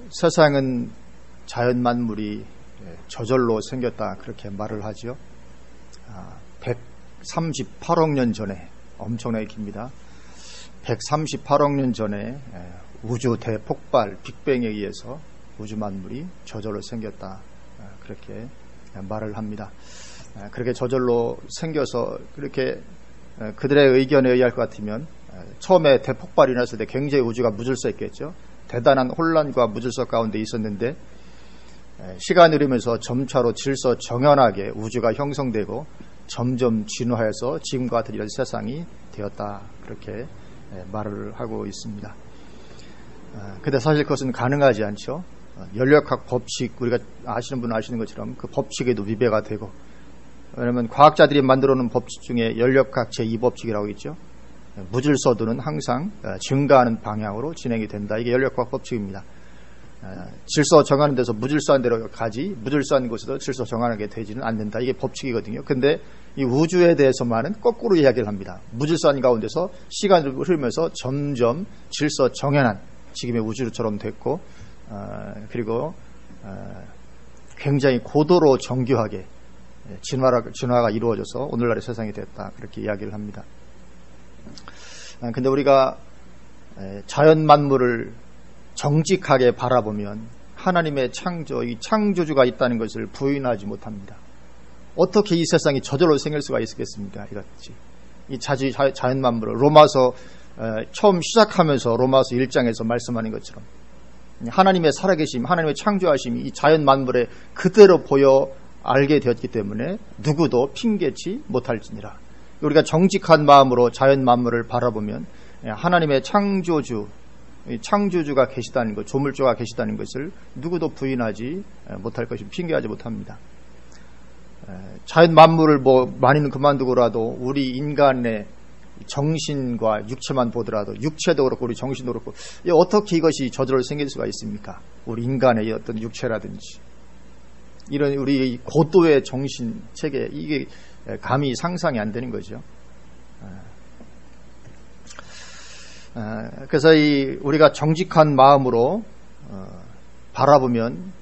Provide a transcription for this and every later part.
세상은 자연 만물이 저절로 생겼다 그렇게 말을 하죠. 138억 년 전에, 엄청나게 깁니다. 138억 년 전에 우주 대폭발 빅뱅에 의해서 우주 만물이 저절로 생겼다 그렇게 말을 합니다. 그렇게 저절로 생겨서 그렇게 그들의 의견에 의할 것 같으면 처음에 대폭발이 났을 때 굉장히 우주가 무질서했겠죠. 대단한 혼란과 무질서 가운데 있었는데 시간이 흐르면서 점차로 질서 정연하게 우주가 형성되고 점점 진화해서 지금과 같은 이런 세상이 되었다 그렇게 말을 하고 있습니다. 근데 사실 그것은 가능하지 않죠. 연력학 법칙, 우리가 아시는 분은 아시는 것처럼 그 법칙에도 위배가 되고, 왜냐하면 과학자들이 만들어 놓은 법칙 중에 연력학 제2법칙이라고 있죠. 무질서도는 항상 증가하는 방향으로 진행이 된다. 이게 연력학 법칙입니다. 질서 정하는 데서 무질서한 데로 가지 무질서한 곳에서 질서 정하게 되지는 않는다. 이게 법칙이거든요. 근데 이 우주에 대해서만은 거꾸로 이야기를 합니다. 무질서한 가운데서 시간이 흐르면서 점점 질서 정연한 지금의 우주처럼 됐고, 그리고 굉장히 고도로 정교하게 진화가 이루어져서 오늘날의 세상이 됐다 그렇게 이야기를 합니다. 근데 우리가 자연 만물을 정직하게 바라보면 하나님의 창조, 이 창조주가 있다는 것을 부인하지 못합니다. 어떻게 이 세상이 저절로 생길 수가 있겠습니까? 이같이 이 자연 만물을 로마서 처음 시작하면서 로마서 1장에서 말씀하는 것처럼 하나님의 살아계심, 하나님의 창조하심이 이 자연 만물에 그대로 보여 알게 되었기 때문에 누구도 핑계치 못할지니라. 우리가 정직한 마음으로 자연 만물을 바라보면 하나님의 창조주가 계시다는 것, 조물주가 계시다는 것을 누구도 부인하지 못할 것이고 핑계하지 못합니다. 자연 만물을 많이는 그만두고라도 우리 인간의 정신과 육체만 보더라도 육체도 그렇고 우리 정신도 그렇고 어떻게 이것이 저절로 생길 수가 있습니까? 우리 인간의 어떤 육체라든지 이런 우리 고도의 정신 체계, 이게 감히 상상이 안 되는 거죠. 그래서 우리가 정직한 마음으로 바라보면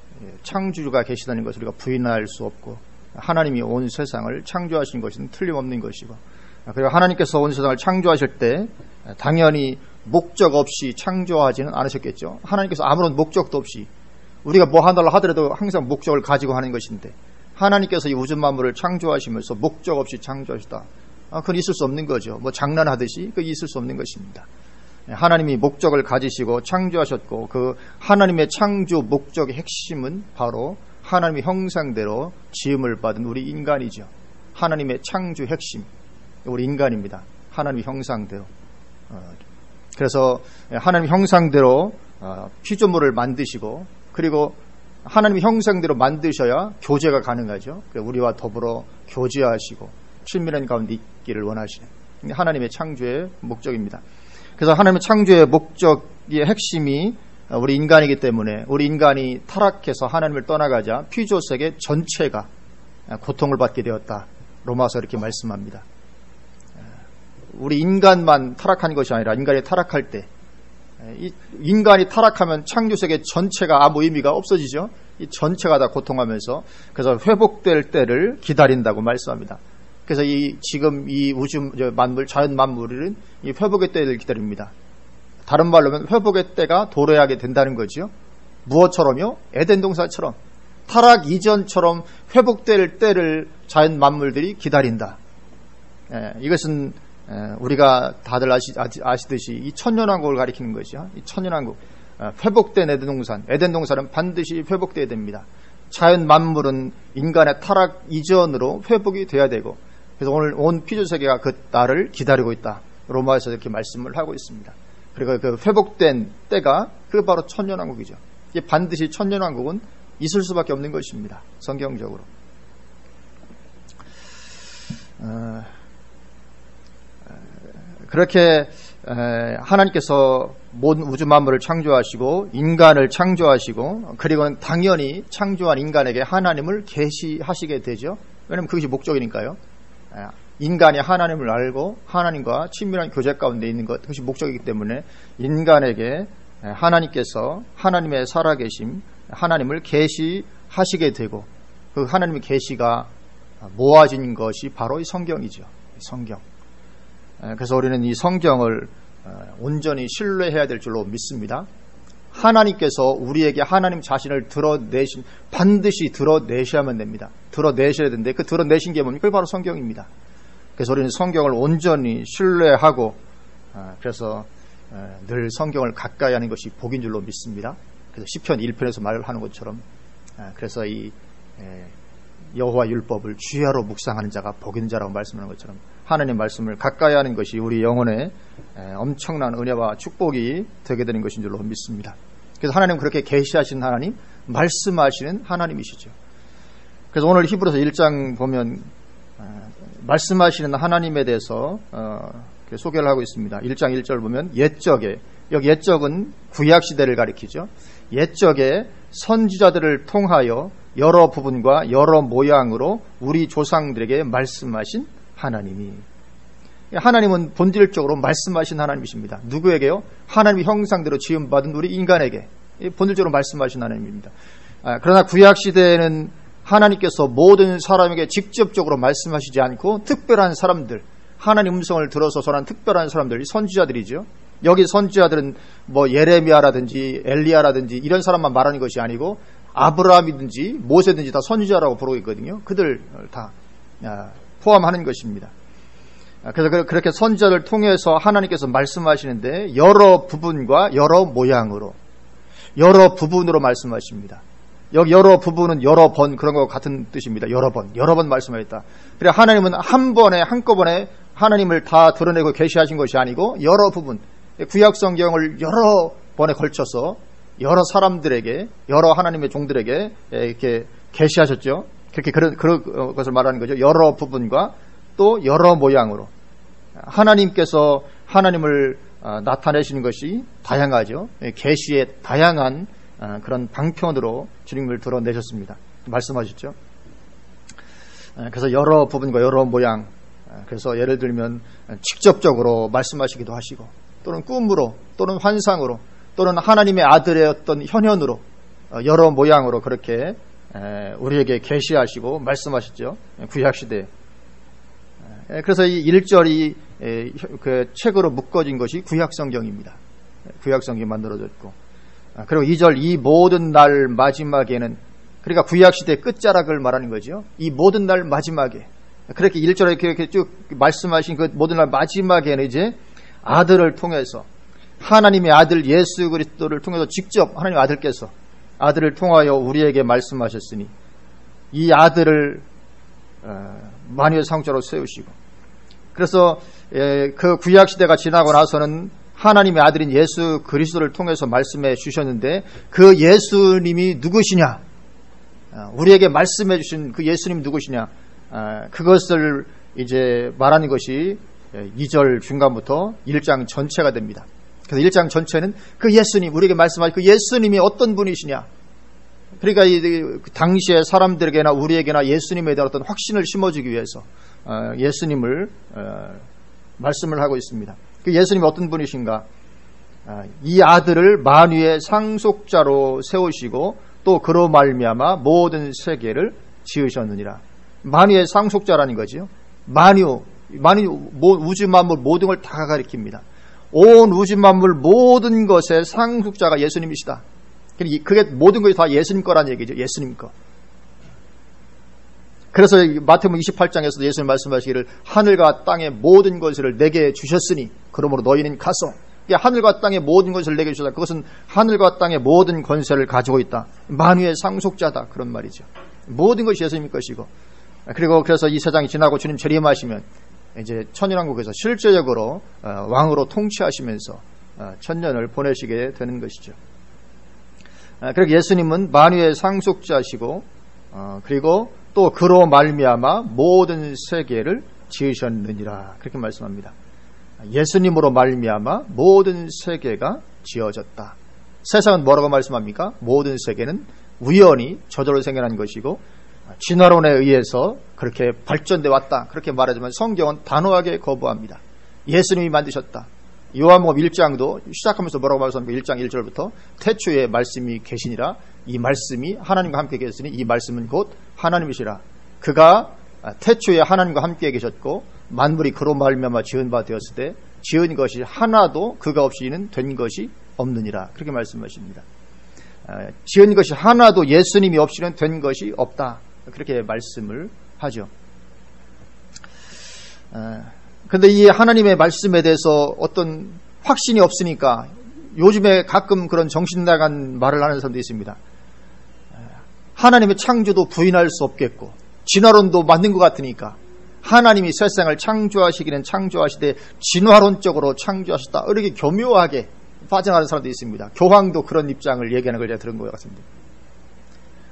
창조주가 계시다는 것을 우리가 부인할 수 없고, 하나님이 온 세상을 창조하신 것은 틀림없는 것이고, 그리고 하나님께서 온 세상을 창조하실 때 당연히 목적 없이 창조하지는 않으셨겠죠. 하나님께서 아무런 목적도 없이, 우리가 뭐 하나를 하더라도 항상 목적을 가지고 하는 것인데 하나님께서 이 우주 만물을 창조하시면서 목적 없이 창조하시다. 그건 있을 수 없는 거죠. 뭐 장난하듯이 그게 있을 수 없는 것입니다. 하나님이 목적을 가지시고 창조하셨고, 그 하나님의 창조 목적의 핵심은 바로 하나님의 형상대로 지음을 받은 우리 인간이죠. 하나님의 창조 핵심, 우리 인간입니다. 하나님의 형상대로. 그래서 하나님의 형상대로 피조물을 만드시고, 그리고 하나님의 형상대로 만드셔야 교제가 가능하죠. 우리와 더불어 교제하시고 친밀한 가운데 있기를 원하시는 하나님의 창조의 목적입니다. 그래서 하나님의 창조의 목적의 핵심이 우리 인간이기 때문에 우리 인간이 타락해서 하나님을 떠나가자 피조세계 전체가 고통을 받게 되었다. 로마서 이렇게 말씀합니다. 우리 인간만 타락한 것이 아니라 인간이 타락할 때, 인간이 타락하면 창조세계 전체가 아무 의미가 없어지죠. 이 전체가 다 고통하면서, 그래서 회복될 때를 기다린다고 말씀합니다. 그래서 지금 이 우주 만물, 자연 만물은 이 회복의 때를 기다립니다. 다른 말로 하면 회복의 때가 도래하게 된다는 거죠. 무엇처럼요? 에덴 동산처럼, 타락 이전처럼 회복될 때를 자연 만물들이 기다린다. 이것은 우리가 다들 아시듯이 이 천년왕국을 가리키는 것이죠. 이 천년왕국, 회복된 에덴 동산은 반드시 회복돼야 됩니다. 자연 만물은 인간의 타락 이전으로 회복이 돼야 되고, 그래서 오늘 온 피조세계가 그 날을 기다리고 있다. 로마에서 이렇게 말씀을 하고 있습니다. 그리고 그 회복된 때가 그 바로 천년왕국이죠. 반드시 천년왕국은 있을 수밖에 없는 것입니다. 성경적으로. 그렇게 하나님께서 모든 우주 만물을 창조하시고 인간을 창조하시고, 그리고 당연히 창조한 인간에게 하나님을 계시하시게 되죠. 왜냐하면 그것이 목적이니까요. 인간이 하나님을 알고 하나님과 친밀한 교제 가운데 있는 것, 그것이 목적이기 때문에 인간에게 하나님께서 하나님의 살아계심, 하나님을 계시하시게 되고 그 하나님의 계시가 모아진 것이 바로 이 성경이죠. 성경. 그래서 우리는 이 성경을 온전히 신뢰해야 될 줄로 믿습니다. 하나님께서 우리에게 하나님 자신을 반드시 드러내셔야만 됩니다. 드러내셔야 되는데 그 드러내신 게 뭡니까? 그게 바로 성경입니다. 그래서 우리는 성경을 온전히 신뢰하고 그래서 늘 성경을 가까이 하는 것이 복인 줄로 믿습니다. 그래서 시편 1편에서 말을 하는 것처럼 그래서 이 여호와 율법을 주야로 묵상하는 자가 복인 자라고 말씀하는 것처럼 하나님 말씀을 가까이 하는 것이 우리 영혼에 엄청난 은혜와 축복이 되게 되는 것인 줄로 믿습니다. 그래서 하나님은 그렇게 계시하신 하나님, 말씀하시는 하나님이시죠. 그래서 오늘 히브리서 1장 보면 말씀하시는 하나님에 대해서 소개를 하고 있습니다. 1장 1절 보면 옛적에, 여기 옛적은 구약시대를 가리키죠. 옛적에 선지자들을 통하여 여러 부분과 여러 모양으로 우리 조상들에게 말씀하신 하나님이, 하나님은 본질적으로 말씀하신 하나님이십니다. 누구에게요? 하나님의 형상대로 지음받은 우리 인간에게 본질적으로 말씀하신 하나님입니다. 그러나 구약시대에는 하나님께서 모든 사람에게 직접적으로 말씀하시지 않고 특별한 사람들, 하나님 음성을 들어서 전한 특별한 사람들, 선지자들이죠. 여기 선지자들은 뭐 예레미야라든지 엘리야라든지 이런 사람만 말하는 것이 아니고 아브라함이든지 모세든지 다 선지자라고 부르고 있거든요. 그들 다 포함하는 것입니다. 그래서 그렇게 선지자를 통해서 하나님께서 말씀하시는데 여러 부분과 여러 모양으로, 여러 부분으로 말씀하십니다. 여기 여러 부분은 여러 번 그런 것 같은 뜻입니다. 여러 번 말씀하셨다. 그래 하나님은 한꺼번에 하나님을 다 드러내고 계시하신 것이 아니고 여러 부분, 구약 성경을 여러 번에 걸쳐서 여러 사람들에게, 여러 하나님의 종들에게 이렇게 계시하셨죠. 그렇게 그런 것을 말하는 거죠. 여러 부분과 또 여러 모양으로 하나님께서 하나님을 나타내시는 것이 다양하죠. 계시의 다양한 그런 방편으로 주님을 드러내셨습니다. 말씀하셨죠. 그래서 여러 부분과 여러 모양, 그래서 예를 들면 직접적으로 말씀하시기도 하시고 또는 꿈으로 또는 환상으로 또는 하나님의 아들의 어떤 현현으로 여러 모양으로 그렇게 우리에게 계시하시고 말씀하셨죠. 구약시대에. 그래서 이 1절이 그 책으로 묶어진 것이 구약성경입니다. 구약성경이 만들어졌고, 그리고 2절 이 모든 날 마지막에는, 그러니까 구약시대의 끝자락을 말하는 거죠. 이 모든 날 마지막에, 그렇게 1절에 이렇게 쭉 말씀하신 그 모든 날 마지막에는 이제 아들을 통해서, 하나님의 아들 예수 그리스도를 통해서 직접 하나님 아들께서 아들을 통하여 우리에게 말씀하셨으니 이 아들을 만유의 상자로 세우시고, 그래서 그 구약시대가 지나고 나서는 하나님의 아들인 예수 그리스도를 통해서 말씀해 주셨는데 그 예수님이 누구시냐, 우리에게 말씀해 주신 그 예수님이 누구시냐, 그것을 이제 말하는 것이 2절 중간부터 1장 전체가 됩니다. 그래서 1장 전체는 그 예수님, 우리에게 말씀하신 그 예수님이 어떤 분이시냐, 그러니까 이 당시의 사람들에게나 우리에게나 예수님에 대한 어떤 확신을 심어주기 위해서 예수님을 말씀을 하고 있습니다. 그 예수님이 어떤 분이신가? 이 아들을 만유의 상속자로 세우시고 또 그로 말미암아 모든 세계를 지으셨느니라. 만유의 상속자라는 거죠. 만유 우주 만물 모든 걸 다 가리킵니다. 온 우주 만물 모든 것의 상속자가 예수님이시다. 그게 모든 것이 다 예수님 거란 얘기죠. 예수님 거. 그래서 마태복음 28장에서도 예수님 말씀하시기를 하늘과 땅의 모든 것을 내게 주셨으니 그러므로 너희는 가서, 하늘과 땅의 모든 것을 내게 주셨다. 그것은 하늘과 땅의 모든 권세를 가지고 있다. 만유의 상속자다. 그런 말이죠. 모든 것이 예수님 것이고, 그리고 그래서 이 세상이 지나고 주님 재림하시면 이제 천년왕국에서 실제적으로 왕으로 통치하시면서 천년을 보내시게 되는 것이죠. 그리고 예수님은 만유의 상속자시고, 그리고 또 그로 말미암아 모든 세계를 지으셨느니라. 그렇게 말씀합니다. 예수님으로 말미암아 모든 세계가 지어졌다. 세상은 뭐라고 말씀합니까? 모든 세계는 우연히 저절로 생겨난 것이고 진화론에 의해서 그렇게 발전돼 왔다. 그렇게 말하지만 성경은 단호하게 거부합니다. 예수님이 만드셨다. 요한복음 1장도 시작하면서 뭐라고 말씀합니까? 1장 1절부터 태초에 말씀이 계시니라. 이 말씀이 하나님과 함께 계셨으니 이 말씀은 곧 하나님이시라. 그가 태초에 하나님과 함께 계셨고 만물이 그로 말미암아 지은 바 되었을 때 지은 것이 하나도 그가 없이는 된 것이 없느니라. 그렇게 말씀하십니다. 지은 것이 하나도 예수님이 없이는 된 것이 없다. 그렇게 말씀을 하죠. 근데 이 하나님의 말씀에 대해서 어떤 확신이 없으니까 요즘에 가끔 그런 정신 나간 말을 하는 사람도 있습니다. 하나님의 창조도 부인할 수 없겠고 진화론도 맞는 것 같으니까 하나님이 세상을 창조하시기는 창조하시되 진화론적으로 창조하셨다. 이렇게 교묘하게 빠져나가는 사람도 있습니다. 교황도 그런 입장을 얘기하는 걸 제가 들은 것 같습니다.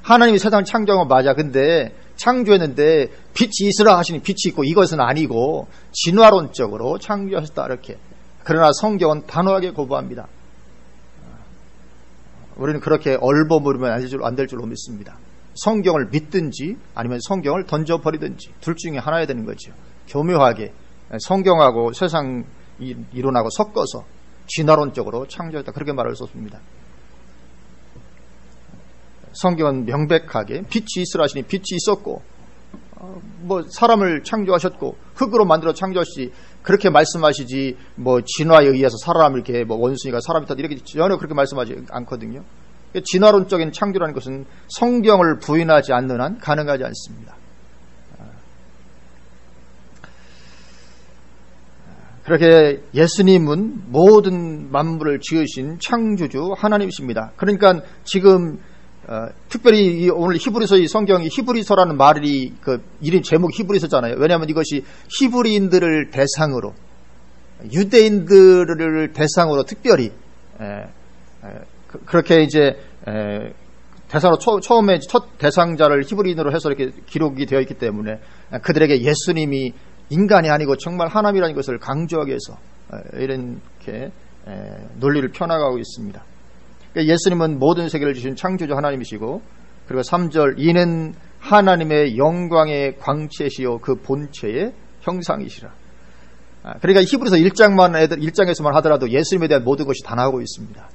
하나님이 세상을 창조한 건 맞아. 근데 창조했는데 빛이 있으라 하시니 빛이 있고 이것은 아니고 진화론적으로 창조하셨다. 이렇게. 그러나 성경은 단호하게 고부합니다. 우리는 그렇게 얼버무리면 안 될 줄로 믿습니다. 성경을 믿든지 아니면 성경을 던져버리든지 둘 중에 하나야 되는 거죠. 교묘하게 성경하고 세상 이론하고 섞어서 진화론적으로 창조했다. 그렇게 말할 수 없습니다. 성경은 명백하게 빛이 있으라 하시니 빛이 있었고 사람을 창조하셨고 흙으로 만들어 창조하시지 그렇게 말씀하시지 진화에 의해서 사람을 이렇게 원숭이가 사람이 다 이렇게 전혀 그렇게 말씀하지 않거든요. 진화론적인 창조라는 것은 성경을 부인하지 않는 한 가능하지 않습니다. 그렇게 예수님은 모든 만물을 지으신 창조주 하나님이십니다. 그러니까 지금 특별히 오늘 히브리서 이 성경이 히브리서라는 말이 이름 제목 히브리서잖아요. 왜냐하면 이것이 히브리인들을 대상으로 유대인들을 대상으로 특별히 그렇게 이제 대상으로 처음에 첫 대상자를 히브리인으로 해서 이렇게 기록이 되어 있기 때문에 그들에게 예수님이 인간이 아니고 정말 하나님이라는 것을 강조하기 위해서 이렇게 논리를 펴나가고 있습니다. 예수님은 모든 세계를 주신 창조주 하나님이시고 그리고 3절 이는 하나님의 영광의 광채시요 그 본체의 형상이시라. 그러니까 히브리서 1장에서만 하더라도 예수님에 대한 모든 것이 다 나오고 있습니다.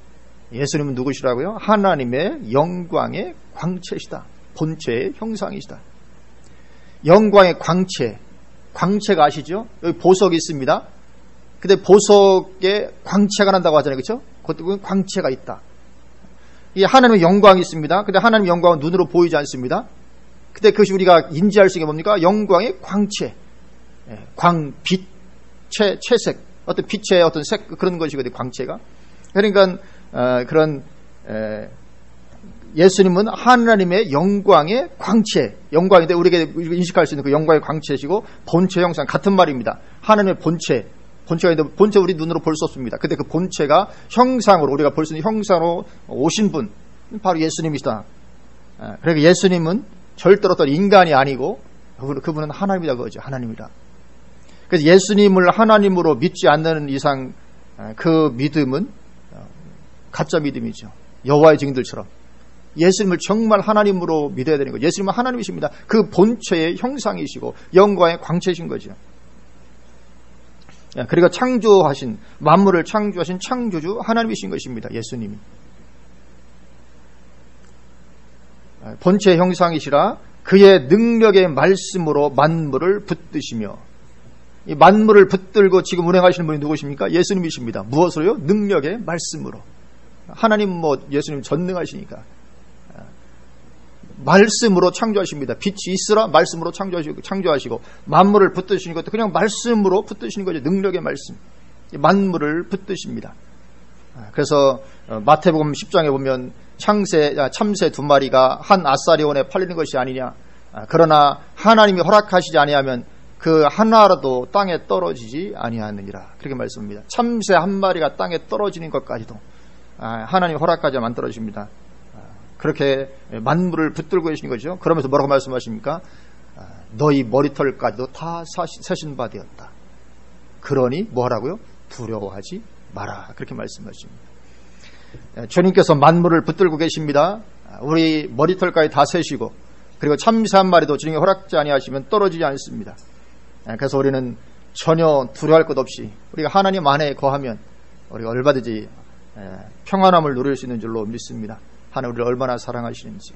예수님은 누구시라고요? 하나님의 영광의 광채시다. 본체의 형상이시다. 영광의 광채가 아시죠? 여기 보석이 있습니다. 근데 보석에 광채가 난다고 하잖아요. 그렇죠? 그것도 광채가 있다. 이 하나님의 영광이 있습니다. 근데 하나님의 영광은 눈으로 보이지 않습니다. 근데 그것이 우리가 인지할 수 있는 게 뭡니까? 영광의 광채. 빛, 채색. 어떤 빛의 어떤 색, 그런 것이거든요. 광채가. 그러니까, 예수님은 하나님의 영광의 광채. 영광인데 우리에게 인식할 수 있는 그 영광의 광채시고 본체 형상 같은 말입니다. 하나님의 본체가 있는데 본체 우리 눈으로 볼 수 없습니다. 근데 그 본체가 형상으로 우리가 볼 수 있는 형상으로 오신 분 바로 예수님이시다. 그러니까 예수님은 절대로 어떤 인간이 아니고 그분은 하나님이다 그거죠. 하나님이다. 그래서 예수님을 하나님으로 믿지 않는 이상 그 믿음은 가짜 믿음이죠. 여호와의 증인들처럼 예수님을 정말 하나님으로 믿어야 되는 거죠. 예수님은 하나님이십니다. 그 본체의 형상이시고 영광의 광채이신 거죠. 그리고 만물을 창조하신 창조주 하나님이신 것입니다. 예수님이. 본체의 형상이시라 그의 능력의 말씀으로 만물을 붙드시며 이 만물을 붙들고 지금 운행하시는 분이 누구십니까? 예수님이십니다. 무엇으로요? 능력의 말씀으로. 하나님 예수님 전능하시니까. 말씀으로 창조하십니다. 빛이 있으라 말씀으로 창조하시고 만물을 붙드시는 것도 그냥 말씀으로 붙드시는 거죠. 능력의 말씀. 만물을 붙드십니다. 그래서 마태복음 10장에 보면 참새 2마리가 한 아사리온에 팔리는 것이 아니냐. 그러나 하나님이 허락하시지 아니하면 그 하나라도 땅에 떨어지지 아니하느니라. 그렇게 말씀합니다. 참새 한 마리가 땅에 떨어지는 것까지도 하나님이 허락하지 않으면 안 떨어집니다. 그렇게 만물을 붙들고 계시는 거죠. 그러면서 뭐라고 말씀하십니까? 너희 머리털까지도 다 세신 바 되었다. 그러니 뭐하라고요? 두려워하지 마라. 그렇게 말씀하십니다. 주님께서 만물을 붙들고 계십니다. 우리 머리털까지 다 세시고 그리고 참새 한 마리도 주님이 허락지 아니하시면 떨어지지 않습니다. 그래서 우리는 전혀 두려워할 것 없이 우리가 하나님 안에 거하면 우리가 얼마든지 평안함을 누릴 수 있는 줄로 믿습니다. 하나님 우리를 얼마나 사랑하시는지,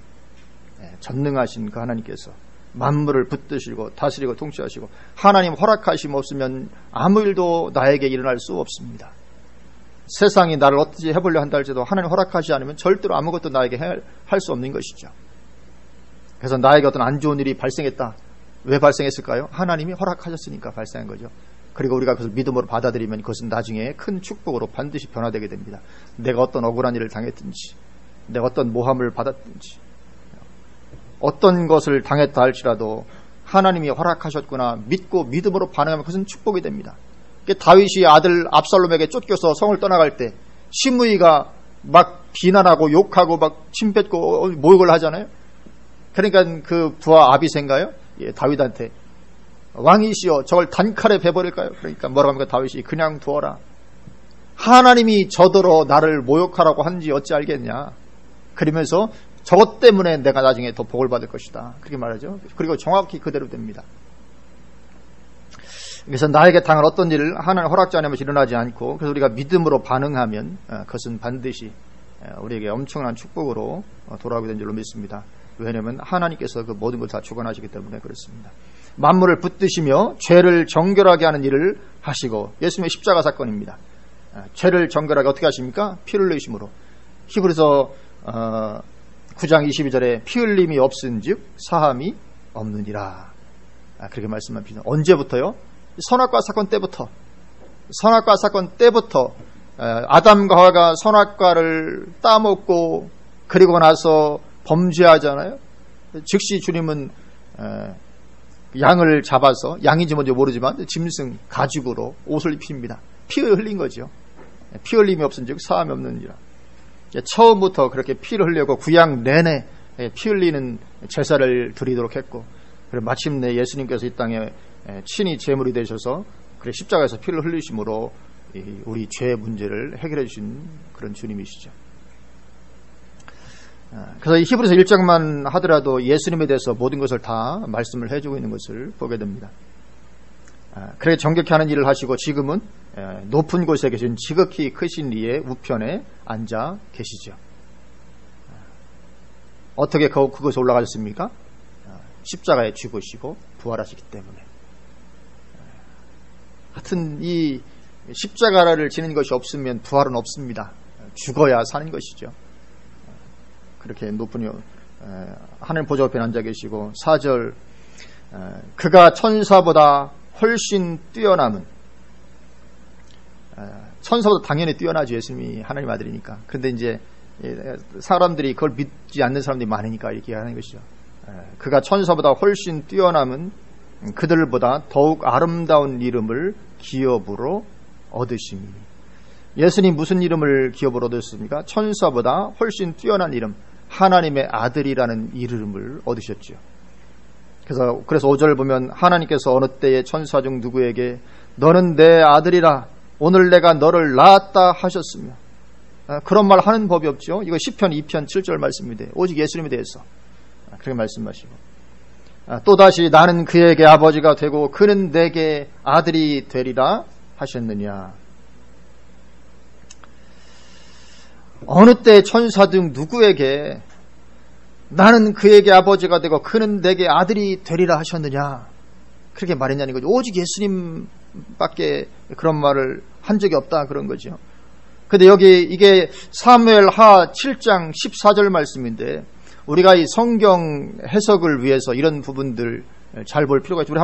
전능하신 그 하나님께서 만물을 붙드시고 다스리고 통치하시고 하나님 허락하심 없으면 아무 일도 나에게 일어날 수 없습니다. 세상이 나를 어떻게 해보려 한다 할지라도 하나님 허락하지 않으면 절대로 아무것도 나에게 할 수 없는 것이죠. 그래서 나에게 어떤 안 좋은 일이 발생했다. 왜 발생했을까요? 하나님이 허락하셨으니까 발생한 거죠. 그리고 우리가 그것을 믿음으로 받아들이면 그것은 나중에 큰 축복으로 반드시 변화되게 됩니다. 내가 어떤 억울한 일을 당했든지, 내가 어떤 모함을 받았든지, 어떤 것을 당했다 할지라도 하나님이 허락하셨구나 믿고 믿음으로 반응하면 그것은 축복이 됩니다. 다윗이 아들 압살롬에게 쫓겨서 성을 떠나갈 때 시므이가 막 비난하고 욕하고 막 침뱉고 모욕을 하잖아요. 그러니까 그 부하 아비새인가요? 다윗한테 왕이시여 저걸 단칼에 베버릴까요? 그러니까 뭐라고 합니까? 다윗이 그냥 두어라. 하나님이 저더러 나를 모욕하라고 한지 어찌 알겠냐. 그러면서 저것 때문에 내가 나중에 더 복을 받을 것이다. 그렇게 말하죠. 그리고 정확히 그대로 됩니다. 그래서 나에게 당한 어떤 일을 하나님 허락지 않으면 일어나지 않고 그래서 우리가 믿음으로 반응하면 그것은 반드시 우리에게 엄청난 축복으로 돌아오게 된 줄로 믿습니다. 왜냐하면 하나님께서 그 모든 걸 다 주관하시기 때문에 그렇습니다. 만물을 붙드시며 죄를 정결하게 하는 일을 하시고 예수님의 십자가 사건입니다. 죄를 정결하게 어떻게 하십니까? 피를 흘리심으로. 히브리서 9장 22절에 피 흘림이 없은즉 사함이 없느니라. 그렇게 말씀하십니다. 언제부터요? 선악과 사건 때부터. 선악과 사건 때부터 아담과 하와가 선악과를 따먹고 그리고 나서 범죄하잖아요. 즉시 주님은 양을 잡아서, 양인지 뭔지 모르지만 짐승 가죽으로 옷을 입힙니다. 피를 흘린 거죠. 피 흘림이 없은즉 사함이 없느니라. 처음부터 그렇게 피를 흘려고 구약 내내 피 흘리는 제사를 드리도록 했고, 그리고 마침내 예수님께서 이 땅에 친히 제물이 되셔서 그래 십자가에서 피를 흘리심으로 우리 죄의 문제를 해결해 주신 그런 주님이시죠. 그래서 이 히브리서 1장만 하더라도 예수님에 대해서 모든 것을 다 말씀을 해주고 있는 것을 보게 됩니다. 그래 정결케 하는 일을 하시고 지금은 높은 곳에 계신 지극히 크신 이의 우편에 앉아 계시죠. 어떻게 그곳에 올라가셨습니까? 십자가에 죽으시고 부활하시기 때문에. 하여튼 이 십자가를 지는 것이 없으면 부활은 없습니다. 죽어야 사는 것이죠. 그렇게 높은 하늘 보좌 옆에 앉아 계시고 4절 그가 천사보다 훨씬 뛰어남은, 천사보다 당연히 뛰어나죠. 예수님이 하나님 아들이니까. 그런데 이제 사람들이 그걸 믿지 않는 사람들이 많으니까 이렇게 하는 것이죠. 그가 천사보다 훨씬 뛰어남은 그들보다 더욱 아름다운 이름을 기업으로 얻으시니. 예수님 무슨 이름을 기업으로 얻으셨습니까? 천사보다 훨씬 뛰어난 이름, 하나님의 아들이라는 이름을 얻으셨죠. 그래서 5절을 보면 하나님께서 어느 때에 천사 중 누구에게 너는 내 아들이라 오늘 내가 너를 낳았다 하셨으며, 그런 말 하는 법이 없죠. 이거 시편 2편 7절 말씀인데 오직 예수님에 대해서 그렇게 말씀하시고, 또다시 나는 그에게 아버지가 되고 그는 내게 아들이 되리라 하셨느냐. 어느 때 천사 중 누구에게 나는 그에게 아버지가 되고 그는 내게 아들이 되리라 하셨느냐, 그렇게 말했냐는 거죠. 오직 예수님밖에 그런 말을 한 적이 없다 그런 거죠. 근데 여기 이게 사무엘하 7장 14절 말씀인데 우리가 이 성경 해석을 위해서 이런 부분들 잘 볼 필요가 있죠. 우리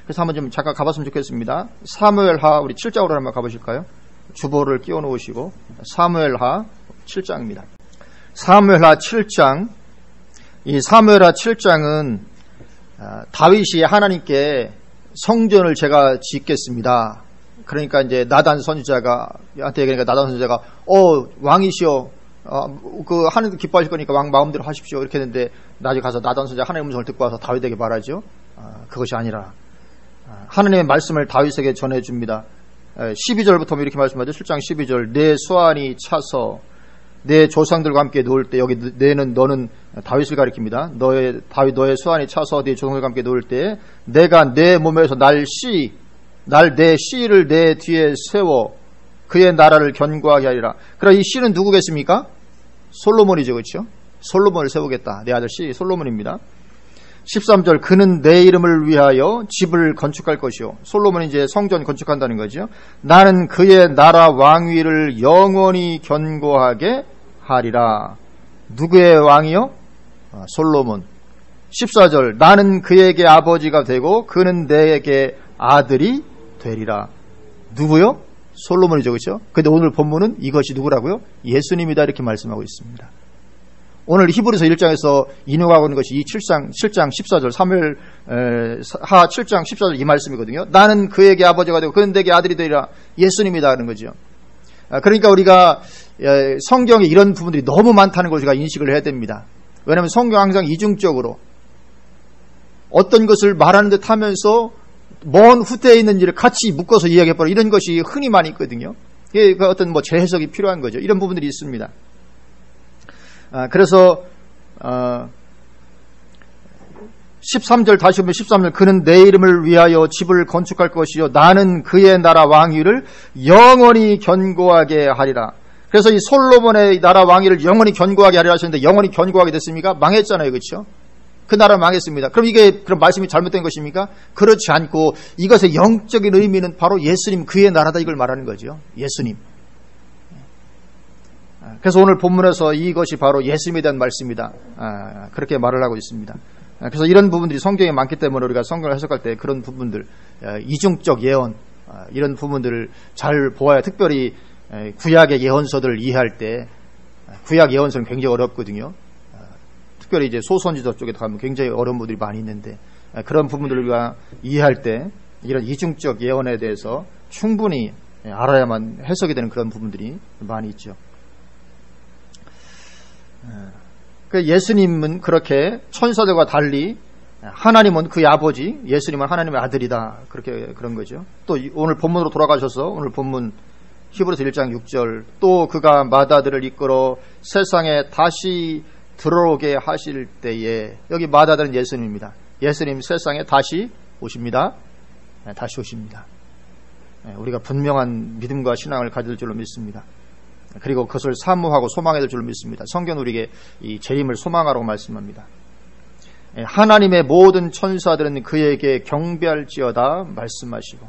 그래서 한번 좀 잠깐 가봤으면 좋겠습니다. 사무엘하 우리 7장으로 한번 가보실까요? 주보를 끼워 놓으시고 사무엘하 7장입니다. 사무엘하 7장. 이 사무엘하 7장은 다윗이 하나님께 성전을 제가 짓겠습니다. 그러니까 이제 나단 선지자가 왕이시여, 그 하나님도 기뻐하실 거니까 왕 마음대로 하십시오 이렇게 했는데, 나중에 가서 나단 선지자 하나님의 음성을 듣고 와서 다윗에게 말하죠. 그것이 아니라 하나님의 말씀을 다윗에게 전해줍니다. 12절부터 이렇게 말씀하죠. 7장 12절 내 수완이 차서 내 조상들과 함께 놓을 때, 여기 내는 너는 다윗을 가리킵니다. 너의 수완이 차서 네 조상들과 함께 놓을 때 내가 내 몸에서 내 씨를 내 뒤에 세워 그의 나라를 견고하게 하리라. 그럼 이 씨는 누구겠습니까? 솔로몬이죠. 그렇죠? 솔로몬을 세우겠다. 내 아들 씨 솔로몬입니다. 13절 그는 내 이름을 위하여 집을 건축할 것이요. 솔로몬이 이제 성전 건축한다는 거죠. 나는 그의 나라 왕위를 영원히 견고하게 하리라. 누구의 왕이요? 솔로몬. 14절 나는 그에게 아버지가 되고 그는 내게 아들이 되리라. 누구요? 솔로몬이죠. 그렇죠? 근데 오늘 본문은 이것이 누구라고요? 예수님이다 이렇게 말씀하고 있습니다. 오늘 히브리서 1장에서 인용하고 있는 것이 이 7장 14절 사무엘 하 7장 14절 이 말씀이거든요. 나는 그에게 아버지가 되고 그는 내게 아들이 되리라. 예수님이다 하는 거죠. 그러니까 우리가 성경에 이런 부분들이 너무 많다는 걸 우리가 인식을 해야 됩니다. 왜냐하면 성경 항상 이중적으로 어떤 것을 말하는 듯 하면서 먼 후대에 있는 일을 같이 묶어서 이야기해버려 이런 것이 흔히 많이 있거든요. 이게 어떤 재해석이 필요한 거죠. 이런 부분들이 있습니다. 그래서 13절 다시 보면 13절 그는 내 이름을 위하여 집을 건축할 것이요 나는 그의 나라 왕위를 영원히 견고하게 하리라. 그래서 이 솔로몬의 나라 왕위를 영원히 견고하게 하리라 하셨는데 영원히 견고하게 됐습니까? 망했잖아요. 그렇죠? 그 나라 망했습니다. 그럼 이게 그럼 말씀이 잘못된 것입니까? 그렇지 않고 이것의 영적인 의미는 바로 예수님 그의 나라다 이걸 말하는 거죠. 예수님. 그래서 오늘 본문에서 이것이 바로 예수님에 대한 말씀이다. 그렇게 말을 하고 있습니다. 그래서 이런 부분들이 성경에 많기 때문에 우리가 성경을 해석할 때 그런 부분들, 이중적 예언, 이런 부분들을 잘 보아야 특별히 구약의 예언서들을 이해할 때 구약 예언서는 굉장히 어렵거든요. 특별히 이제 소선지서 쪽에 가면 굉장히 어려운 부분들이 많이 있는데 그런 부분들을 우리가 이해할 때 이런 이중적 예언에 대해서 충분히 알아야만 해석이 되는 그런 부분들이 많이 있죠. 예수님은 그렇게 천사들과 달리 하나님은 그의 아버지, 예수님은 하나님의 아들이다. 그렇게 그런 거죠. 또 오늘 본문으로 돌아가셔서 오늘 본문 히브리서 1장 6절 또 그가 마다들을 이끌어 세상에 다시 들어오게 하실 때에 여기 마다들은 예수님입니다. 예수님 세상에 다시 오십니다. 다시 오십니다. 우리가 분명한 믿음과 신앙을 가질 줄로 믿습니다. 그리고 그것을 사모하고 소망해야 될 줄로 믿습니다. 성경은 우리에게 이 재림을 소망하라고 말씀합니다. 하나님의 모든 천사들은 그에게 경배할지어다 말씀하시고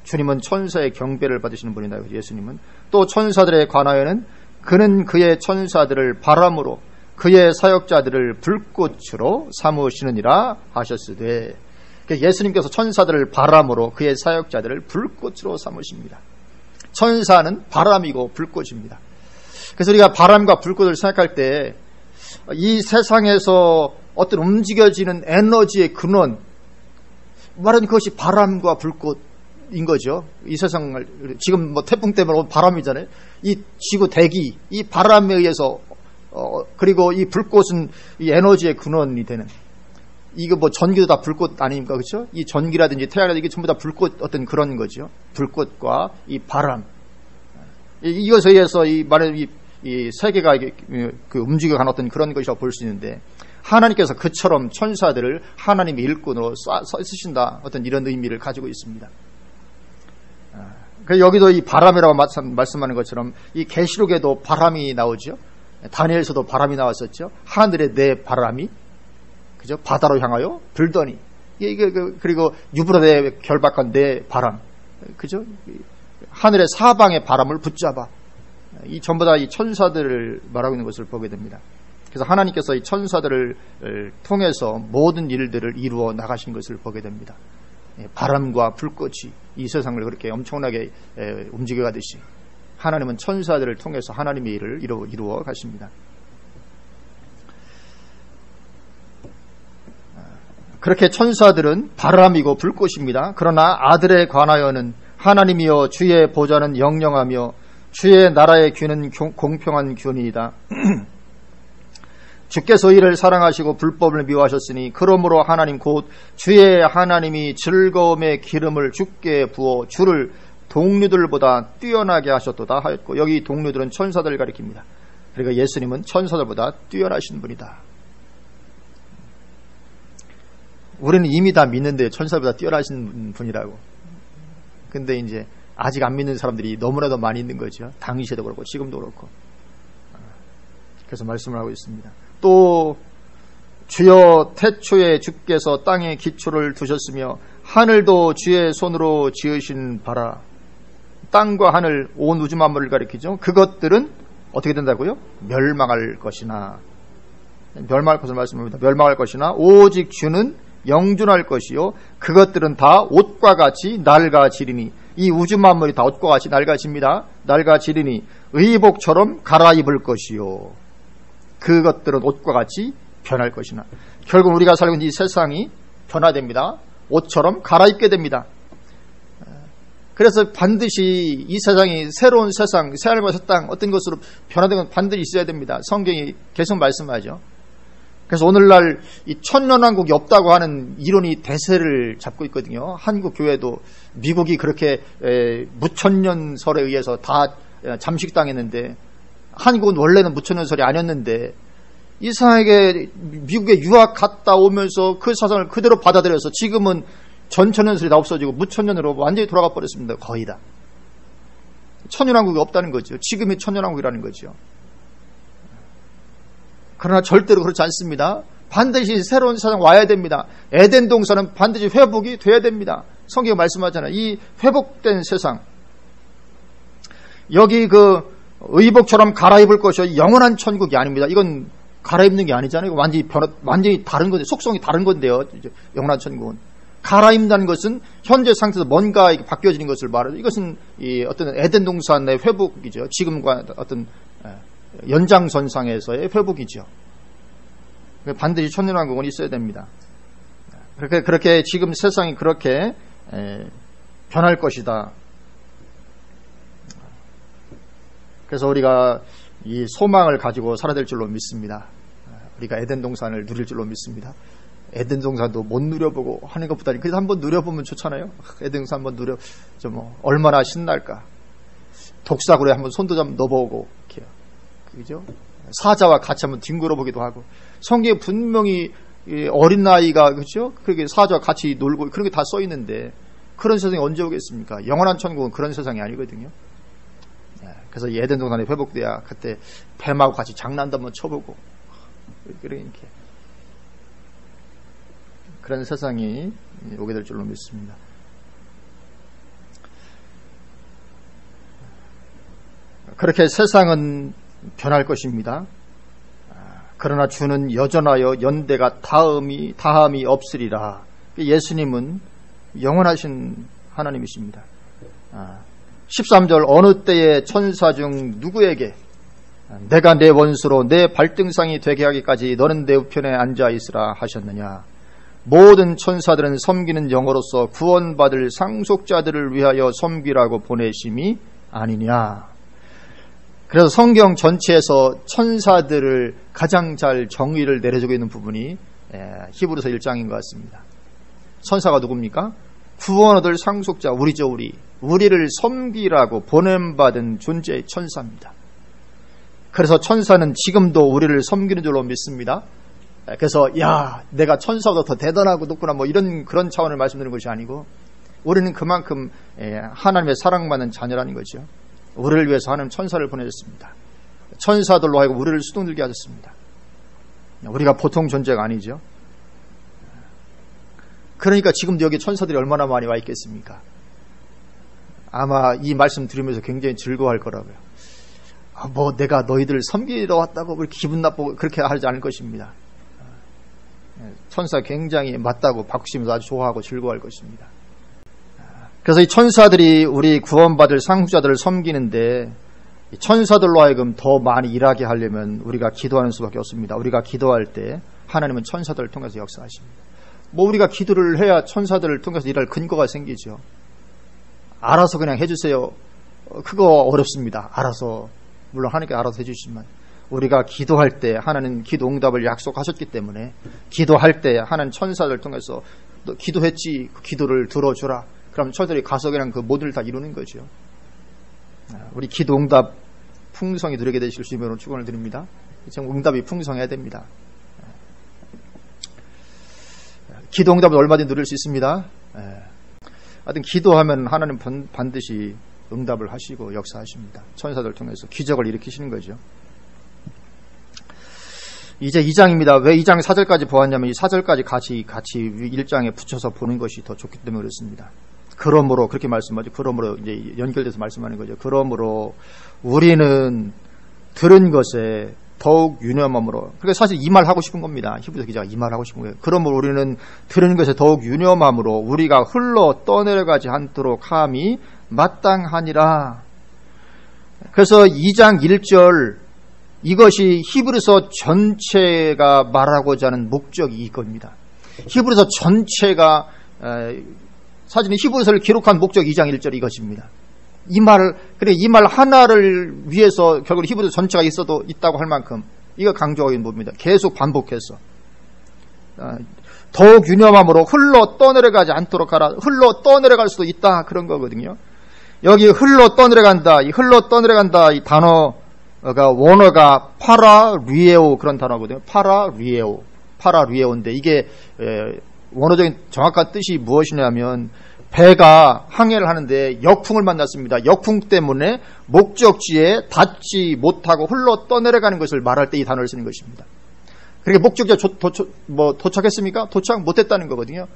주님은 천사의 경배를 받으시는 분이다. 예수님은 또 천사들에 관하여는 그는 그의 천사들을 바람으로 그의 사역자들을 불꽃으로 삼으시느니라 하셨으되 예수님께서 천사들을 바람으로 그의 사역자들을 불꽃으로 삼으십니다. 천사는 바람이고 불꽃입니다. 그래서 우리가 바람과 불꽃을 생각할 때 이 세상에서 어떤 움직여지는 에너지의 근원 말하는 그것이 바람과 불꽃인 거죠. 이 세상을 지금 태풍 때문에 온 바람이잖아요. 이 지구 대기 이 바람에 의해서 그리고 이 불꽃은 이 에너지의 근원이 되는 이거 전기도 다 불꽃 아닙니까? 그렇죠? 이 전기라든지 태양이라든지 이게 전부 다 불꽃 어떤 그런 거죠. 불꽃과 이 바람. 이것에 의해서 이 세계가 그 움직여가는 어떤 그런 것이라고 볼 수 있는데 하나님께서 그처럼 천사들을 하나님의 일꾼으로 쓰신다. 어떤 이런 의미를 가지고 있습니다. 그래서 여기도 이 바람이라고 말씀하는 것처럼 이 계시록에도 바람이 나오죠. 다니엘서도 바람이 나왔었죠. 하늘에 내 바람이 그죠? 바다로 향하여 불더니 그리고 유브라데 결박한 내 바람 그죠? 하늘의 사방의 바람을 붙잡아 이 전부 다 이 천사들을 말하고 있는 것을 보게 됩니다. 그래서 하나님께서 이 천사들을 통해서 모든 일들을 이루어 나가신 것을 보게 됩니다. 바람과 불꽃이 이 세상을 그렇게 엄청나게 움직여 가듯이 하나님은 천사들을 통해서 하나님의 일을 이루어 가십니다. 그렇게 천사들은 바람이고 불꽃입니다. 그러나 아들에 관하여는 하나님이여 주의 보좌는 영영하며 주의 나라의 균은 공평한 균이다. 주께서 이를 사랑하시고 불법을 미워하셨으니 그러므로 하나님 곧 주의 하나님이 즐거움의 기름을 주께 부어 주를 동료들보다 뛰어나게 하셨도다 하였고 여기 동료들은 천사들을 가리킵니다. 그러니까 예수님은 천사들보다 뛰어나신 분이다. 우리는 이미 다 믿는데 천사보다 뛰어나신 분이라고. 근데 이제 아직 안 믿는 사람들이 너무나도 많이 있는 거죠. 당시에도 그렇고 지금도 그렇고. 그래서 말씀을 하고 있습니다. 또 주여 태초에 주께서 땅에 기초를 두셨으며 하늘도 주의 손으로 지으신 바라. 땅과 하늘 온 우주 만물을 가리키죠. 그것들은 어떻게 된다고요? 멸망할 것이나, 멸망할 것을 말씀합니다. 멸망할 것이나 오직 주는 영존할 것이요 그것들은 다 옷과 같이 낡아지리니, 이 우주 만물이 다 옷과 같이 낡아집니다. 낡아지리니 의복처럼 갈아입을 것이요 그것들은 옷과 같이 변할 것이나. 결국 우리가 살고 있는 이 세상이 변화됩니다. 옷처럼 갈아입게 됩니다. 그래서 반드시 이 세상이 새로운 세상, 새하늘과 새 땅 어떤 것으로 변화되는 건 반드시 있어야 됩니다. 성경이 계속 말씀하죠. 그래서 오늘날 이 천년왕국이 없다고 하는 이론이 대세를 잡고 있거든요. 한국 교회도 미국이 그렇게 무천년설에 의해서 다 잠식당했는데, 한국은 원래는 무천년설이 아니었는데 이상하게 미국에 유학 갔다 오면서 그 사상을 그대로 받아들여서 지금은 전천년설이 다 없어지고 무천년으로 완전히 돌아가 버렸습니다. 거의 다. 천년왕국이 없다는 거죠. 지금이 천년왕국이라는 거죠. 그러나 절대로 그렇지 않습니다. 반드시 새로운 세상 와야 됩니다. 에덴 동산은 반드시 회복이 돼야 됩니다. 성경이 말씀하잖아요. 이 회복된 세상, 여기 그 의복처럼 갈아입을 것이 영원한 천국이 아닙니다. 이건 갈아입는 게 아니잖아요. 완전히 다른 건데, 속성이 다른 건데요. 영원한 천국은 갈아입는다는 것은 현재 상태에서 뭔가 바뀌어지는 것을 말해요. 이것은 이 어떤 에덴 동산의 회복이죠. 지금과 어떤 연장선상에서의 회복이죠. 반드시 천년왕국은 있어야 됩니다. 그렇게 지금 세상이 그렇게 변할 것이다. 그래서 우리가 이 소망을 가지고 살아야 될 줄로 믿습니다. 우리가 에덴 동산을 누릴 줄로 믿습니다. 에덴 동산도 못 누려보고 하는 것보다 그래서 한번 누려보면 좋잖아요. 에덴 동산 한번 얼마나 신날까. 독사구리에 한번 손도 좀 넣어보고, 이렇게. 그죠? 사자와 같이 한번 뒹굴어보기도 하고. 성경에 분명히 어린 나이가, 그죠? 그렇게 사자와 같이 놀고, 그런 게 다 써 있는데, 그런 세상이 언제 오겠습니까? 영원한 천국은 그런 세상이 아니거든요. 그래서 이 에덴 동산에 회복돼야 그때 뱀하고 같이 장난도 한번 쳐보고, 그렇게. 그런 세상이 오게 될 줄로 믿습니다. 그렇게 세상은 변할 것입니다. 그러나 주는 여전하여 연대가 다함이 없으리라. 예수님은 영원하신 하나님이십니다. 13절 어느 때에 천사 중 누구에게 내가 내 원수로 내 발등상이 되게 하기까지 너는 내 우편에 앉아 있으라 하셨느냐. 모든 천사들은 섬기는 영으로서 구원받을 상속자들을 위하여 섬기라고 보내심이 아니냐. 그래서 성경 전체에서 천사들을 가장 잘 정의를 내려주고 있는 부분이 히브리서 1장인 것 같습니다. 천사가 누굽니까? 구원 얻을 상속자, 우리죠. 우리를 섬기라고 보냄받은 존재의 천사입니다. 그래서 천사는 지금도 우리를 섬기는 줄로 믿습니다. 그래서 내가 천사보다 더 대단하고 높구나 그런 차원을 말씀드리는 것이 아니고, 우리는 그만큼 하나님의 사랑받는 자녀라는 거죠. 우리를 위해서 하나님 천사를 보내셨습니다. 천사들로 하여금 우리를 수동들게 하셨습니다. 우리가 보통 존재가 아니죠. 그러니까 지금도 여기 천사들이 얼마나 많이 와 있겠습니까? 아마 이 말씀 들으면서 굉장히 즐거워할 거라고요. 내가 너희들을 섬기러 왔다고 그렇게 기분 나쁘고 그렇게 하지 않을 것입니다. 천사 굉장히 맞다고 박수치면서 아주 좋아하고 즐거워할 것입니다. 그래서 이 천사들이 우리 구원받을 상속자들을 섬기는데, 천사들로 하여금 더 많이 일하게 하려면 우리가 기도하는 수밖에 없습니다. 우리가 기도할 때 하나님은 천사들을 통해서 역사하십니다. 우리가 기도를 해야 천사들을 통해서 일할 근거가 생기죠. 알아서 그냥 해주세요. 그거 어렵습니다. 알아서, 물론 하나님께 알아서 해주시지만, 우리가 기도할 때 하나님 기도 응답을 약속하셨기 때문에, 기도할 때 하나님 천사들을 통해서 너 기도했지, 그 기도를 들어주라. 그럼 천사들이 가서 그냥 그 모든 일 다 이루는 거죠. 우리 기도 응답 풍성히 누리게 되실 수 있도록 축원을 드립니다. 지금 응답이 풍성해야 됩니다. 기도 응답은 얼마든지 누릴 수 있습니다. 하여튼 기도하면 하나님 반드시 응답을 하시고 역사하십니다. 천사들 통해서 기적을 일으키시는 거죠. 이제 2장입니다. 왜 2장 4절까지 보았냐면 이 4절까지 같이 1장에 붙여서 보는 것이 더 좋기 때문에 그렇습니다. 그러므로 그렇게 말씀하죠. 그러므로 이제 연결돼서 말씀하는 거죠. 그러므로 우리는 들은 것에 더욱 유념함으로. 그러니까 사실 이 말 하고 싶은 겁니다. 히브리서 기자가 이 말 하고 싶은 거예요. 그러므로 우리는 들은 것에 더욱 유념함으로 우리가 흘러 떠내려가지 않도록 함이 마땅하니라. 그래서 2장 1절 이것이 히브리서 전체가 말하고자 하는 목적이 이겁니다. 히브리서 전체가 사실은 히브리서를 기록한 목적이 2장 1절 이것입니다. 이 말 하나를 위해서 결국 히브리서 전체가 있다고 할 만큼 이거 강조하는 부분입니다. 계속 반복해서 더욱 유념함으로 흘러 떠내려가지 않도록 하라. 흘러 떠내려갈 수도 있다 그런 거거든요. 여기 흘러 떠내려간다. 이 흘러 떠내려간다 이 단어가 원어가 파라리에오 그런 단어거든요. 파라리에오인데 이게 원어적인 정확한 뜻이 무엇이냐면 배가 항해를 하는데 역풍을 만났습니다. 역풍 때문에 목적지에 닿지 못하고 흘러 떠내려가는 것을 말할 때 이 단어를 쓰는 것입니다. 그러니까 목적지에 도착했습니까? 도착 못했다는 거거든요.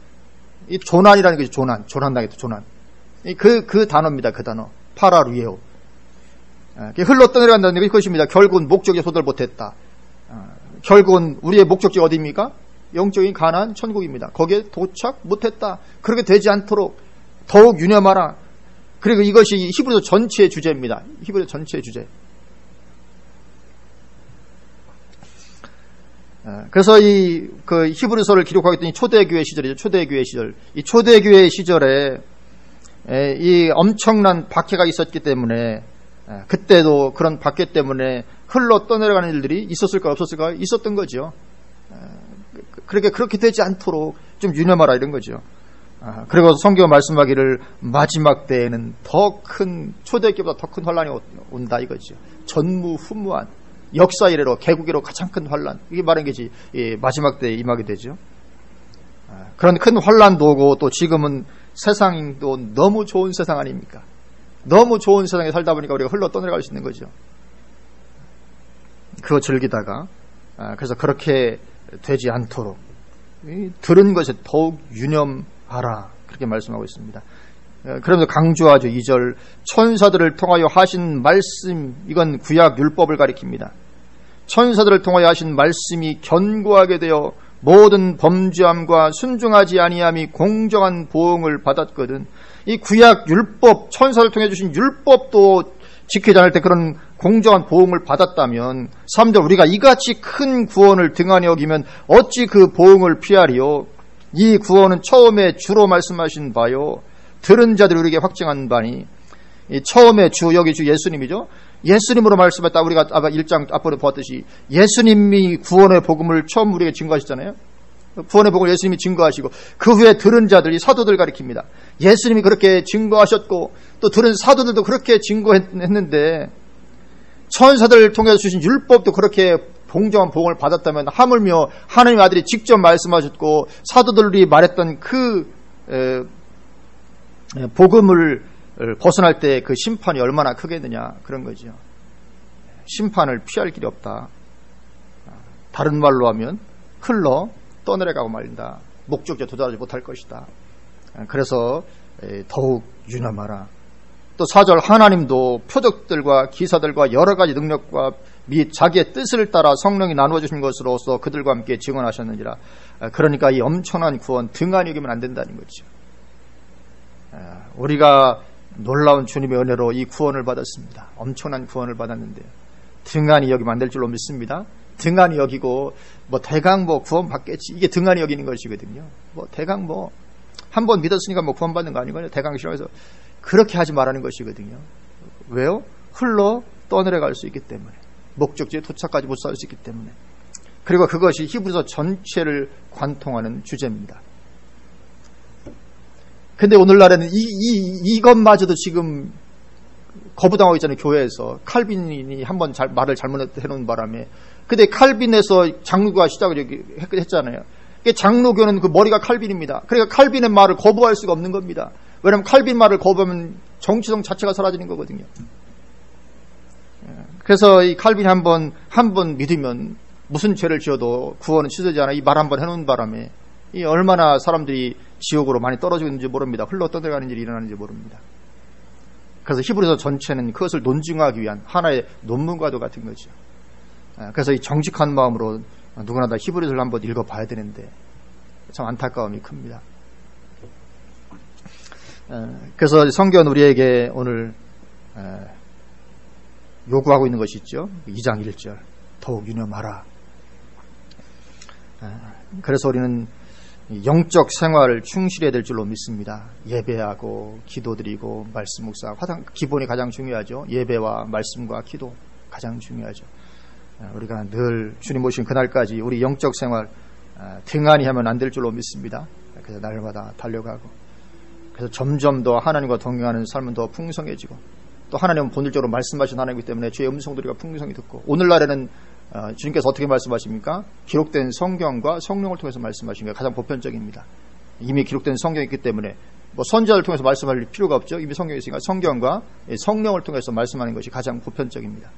이 조난이라는 것이 조난당했다. 조난. 그 단어입니다. 그 단어 파라리에오. 흘러 떠내려간다는 것입니다. 결국은 목적지에 도달 못했다. 결국은 우리의 목적지 어디입니까? 영적인 가나안 천국입니다. 거기에 도착 못했다. 그렇게 되지 않도록 더욱 유념하라. 그리고 이것이 히브리서 전체의 주제입니다. 히브리서 전체의 주제. 그래서 그 히브리서를 기록하겠더니 초대교회 시절이죠. 초대교회 시절. 이 초대교회 시절에 이 엄청난 박해가 있었기 때문에 그때도 그런 박해 때문에 흘러 떠내려가는 일들이 있었을까 없었을까 있었던 거죠. 그렇게 되지 않도록 좀 유념하라 이런 거죠. 그리고 성경 말씀하기를 마지막 때에는 더 큰 초대교회보다 더 큰 환란이 온다 이거죠. 전무후무한 역사 이래로 개국 이래로 가장 큰 환란 이게 말한 것이 마지막 때에 임하게 되죠. 그런 큰 환란도 오고 또 지금은 세상도 너무 좋은 세상 아닙니까? 너무 좋은 세상에 살다 보니까 우리가 흘러 떠내려갈 수 있는 거죠. 그거 즐기다가 그래서 그렇게 되지 않도록 들은 것에 더욱 유념하라 그렇게 말씀하고 있습니다. 그러면서 강조하죠. 2절 천사들을 통하여 하신 말씀 이건 구약 율법을 가리킵니다. 천사들을 통하여 하신 말씀이 견고하게 되어 모든 범죄함과 순종하지 아니함이 공정한 보응을 받았거든. 이 구약 율법 천사를 통해 주신 율법도 지키지 않을 때 그런 공정한 보응을 받았다면 3절 우리가 이같이 큰 구원을 등한히 여기면 어찌 그 보응을 피하리요. 이 구원은 처음에 주로 말씀하신 바요 들은 자들이 우리에게 확증한 바니 처음에 여기 주 예수님이죠. 예수님으로 말씀했다. 우리가 아까 1장 앞번에 보았듯이 예수님이 구원의 복음을 처음 우리에게 증거하셨잖아요. 구원의 복음을 예수님이 증거하시고 그 후에 들은 자들이 사도들 가리킵니다. 예수님이 그렇게 증거하셨고 또 들은 사도들도 그렇게 증거했는데 천사들을 통해서 주신 율법도 그렇게 공정한 복음을 받았다면 하물며 하나님의 아들이 직접 말씀하셨고 사도들이 말했던 그 복음을 벗어날 때 그 심판이 얼마나 크겠느냐 그런 거죠. 심판을 피할 길이 없다. 다른 말로 하면 흘러 떠내려가고 말린다. 목적지에 도달하지 못할 것이다. 그래서 더욱 유념하라. 또 4절 하나님도 표적들과 기사들과 여러 가지 능력과 및 자기의 뜻을 따라 성령이 나누어 주신 것으로서 그들과 함께 증언하셨느니라. 그러니까 이 엄청난 구원 등한히 여기면 안 된다는 거죠. 우리가 놀라운 주님의 은혜로 이 구원을 받았습니다. 엄청난 구원을 받았는데 등한히 여기면 안 될 줄로 믿습니다. 등한히 여기고 대강 구원 받겠지 이게 등한히 여기는 것이거든요. 대강 한 번 믿었으니까 구원 받는 거 아니거든요. 대강 싫어해서 그렇게 하지 말라는 것이거든요. 왜요? 흘러 떠내려갈 수 있기 때문에 목적지에 도착하지 못할 수 있기 때문에 그리고 그것이 히브리서 전체를 관통하는 주제입니다. 근데 오늘날에는 이것마저도 지금 거부당하고 있잖아요. 교회에서 칼빈이 한번 말을 잘못해놓은 바람에 근데 칼빈에서 장로교가 시작을 했잖아요. 장로교는 그 머리가 칼빈입니다. 그러니까 칼빈의 말을 거부할 수가 없는 겁니다. 왜냐하면 칼빈 말을 거부하면 정체성 자체가 사라지는 거거든요. 그래서 이 칼빈이 한 번 믿으면 무슨 죄를 지어도 구원은 취소되지 않아 이 말 한 번 해놓은 바람에 이 얼마나 사람들이 지옥으로 많이 떨어지고 있는지 모릅니다. 흘러 떠내가는 일이 일어나는지 모릅니다. 그래서 히브리서 전체는 그것을 논증하기 위한 하나의 논문과도 같은 거죠. 그래서 이 정직한 마음으로 누구나 다 히브리서를 한번 읽어봐야 되는데 참 안타까움이 큽니다. 그래서 성경은 우리에게 오늘 요구하고 있는 것이 있죠. 2장 1절 더욱 유념하라. 그래서 우리는 영적 생활을 충실해야 될 줄로 믿습니다. 예배하고 기도드리고 말씀 묵상 기본이 가장 중요하죠. 예배와 말씀과 기도 가장 중요하죠. 우리가 늘 주님 오신 그날까지 우리 영적 생활 등한히 하면 안 될 줄로 믿습니다. 그래서 날마다 달려가고 그래서 점점 더 하나님과 동행하는 삶은 더 풍성해지고 또 하나님은 본질적으로 말씀하신 하나님이기 때문에 주의 음성도 우리가 풍성히 듣고 오늘날에는 주님께서 어떻게 말씀하십니까? 기록된 성경과 성령을 통해서 말씀하신 게 가장 보편적입니다. 이미 기록된 성경이 있기 때문에 뭐 선지자를 통해서 말씀할 필요가 없죠. 이미 성경이 있으니까 성경과 성령을 통해서 말씀하는 것이 가장 보편적입니다.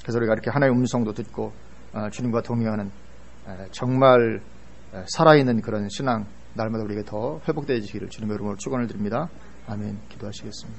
그래서 우리가 이렇게 하나님의 음성도 듣고 주님과 동행하는 정말 살아있는 그런 신앙 날마다 우리에게 더 회복되어지기를 주님의 이름으로 축원을 드립니다. 아멘. 기도하시겠습니다.